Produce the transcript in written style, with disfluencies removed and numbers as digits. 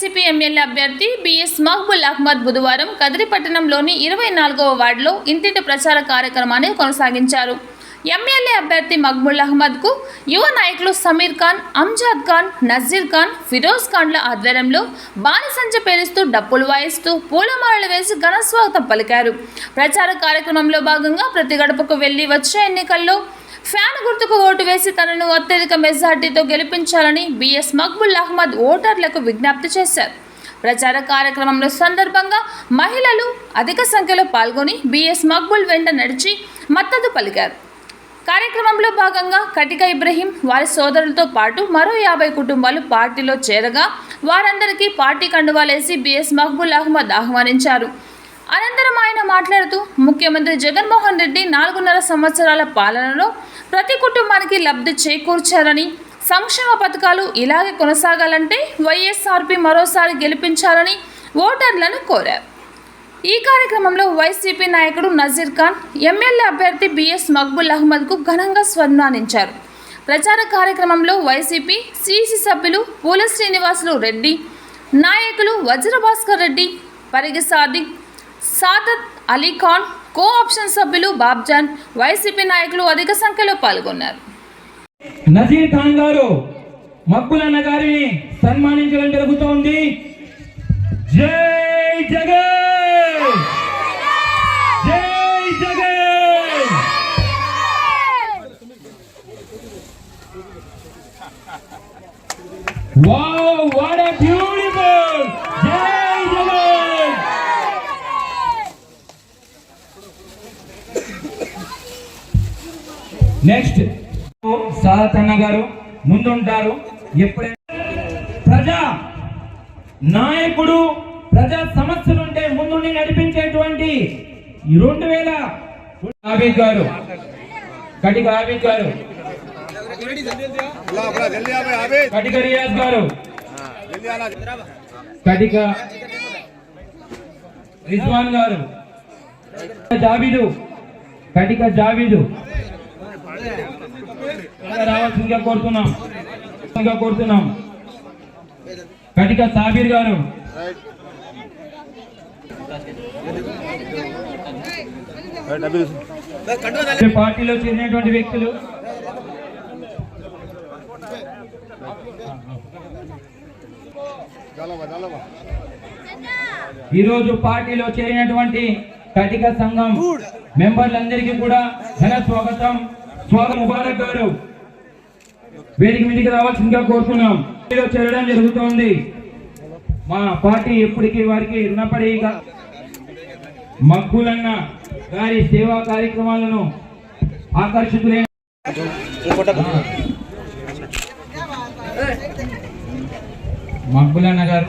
YCP MLA అభ్యర్థి BS మహబూల్ Ahmed బుధవారం కదిరి పట్టణంలోని 24వ వార్డులో ఇంటింటి ప్రచార కార్యక్రమాన్ని కొనసాగించారు. ఎమ్మెల్యే అభ్యర్థి మహబూల్ అహ్మద్కు యువ నాయకులు సమీర్ ఖాన్, అంజాద్ ఖాన్, నజీర్ ఖాన్, ఫిరోజ్ ఖాన్ల ఆధ్వర్యంలో బాణసంచ పేరుస్తూ డప్పులు వాయిస్తూ పూలమాలలు వేసి ఘనస్వాగతం పలికారు. ప్రచార కార్యక్రమంలో భాగంగా ప్రతి గడపకు వెళ్లి వచ్చే ఎన్నికల్లో ఫ్యాన్ గుర్తుకు ఓటు వేసి తనను అత్యధిక మెజార్టీతో గెలిపించాలని బిఎస్ మహబూల్ అహ్మద్ ఓటర్లకు విజ్ఞప్తి చేశారు. ప్రచార కార్యక్రమంలో సందర్భంగా మహిళలు అధిక సంఖ్యలో పాల్గొని బిఎస్ మహబూల్ వెంట నడిచి మద్దతు పలికారు. కార్యక్రమంలో భాగంగా కటిక ఇబ్రహీం వారి సోదరులతో పాటు మరో 50 కుటుంబాలు పార్టీలో చేరగా వారందరికీ పార్టీ కండువాలేసి బిఎస్ మహబూల్ అహ్మద్ ఆహ్వానించారు. అనంతరం ఆయన మాట్లాడుతూ ముఖ్యమంత్రి జగన్మోహన్ రెడ్డి 4.5 సంవత్సరాల పాలనలో ప్రతి కుటుంబానికి లబ్ధి చేకూర్చారని, సంక్షేమ పథకాలు ఇలాగే కొనసాగాలంటే వైఎస్ఆర్పీ మరోసారి గెలిపించాలని ఓటర్లను కోరారు. ఈ కార్యక్రమంలో వైసీపీ నాయకుడు నజీర్ ఖాన్, ఎమ్మెల్యే అభ్యర్థి బిఎస్ మహబూల్ అహ్మద్కు ఘనంగా సన్మానించారు. ప్రచార కార్యక్రమంలో వైసీపీ సిసి సభ్యులు పూల శ్రీనివాసులు రెడ్డి, నాయకులు వజ్రభాస్కర్ రెడ్డి, పరిగి సాదత్ అలీ ఖాన్, కో ఆప్షన్ సభ్యులు బాబ్జాన్, వైసీపీ నాయకులు అధిక సంఖ్యలో పాల్గొన్నారు. నజీర్ ఖాన్ గారు మహబూల్ అన్న గారిని సన్మానించడం జరుగుతోంది. జై జగన్, జై Jagan. Wow, what a beautiful. జై జగన్. నెక్స్ట్ సాదత్ అన్న గారు ముందుంటారు. ఎప్పుడైనా ప్రజా నాయకుడు, ప్రజా సమస్యలుంటే ముందుండి నడిపించేటువంటి 2000 ఆబిద్ గారు, కటిక ఆబిద్ గారు, కటిక రియాజ్ గారు, కటిక రిజ్వాన్ గారు, జాబీదు, కటిక జాబీదు రావాల్సిందిగా కోరుతున్నాం. కటిక సాబీర్ గారు, పార్టీలో చేరినటువంటి వ్యక్తులు, ఈరోజు పార్టీలో చేరినటువంటి కటిక సంఘం మెంబర్లందరికీ కూడా ఘన స్వాగతం. ముబారక్ గారు వేదిక మీదకి రావాల్సిందిగా కోరుతున్నాం. చేరడం జరుగుతోంది. మా పార్టీ ఎప్పటికీ వారికి రుణపడి మహబూల్ అన్న గారి సేవా కార్యక్రమాలను ఆకర్షితులైన మహబూల్ అన్న గారు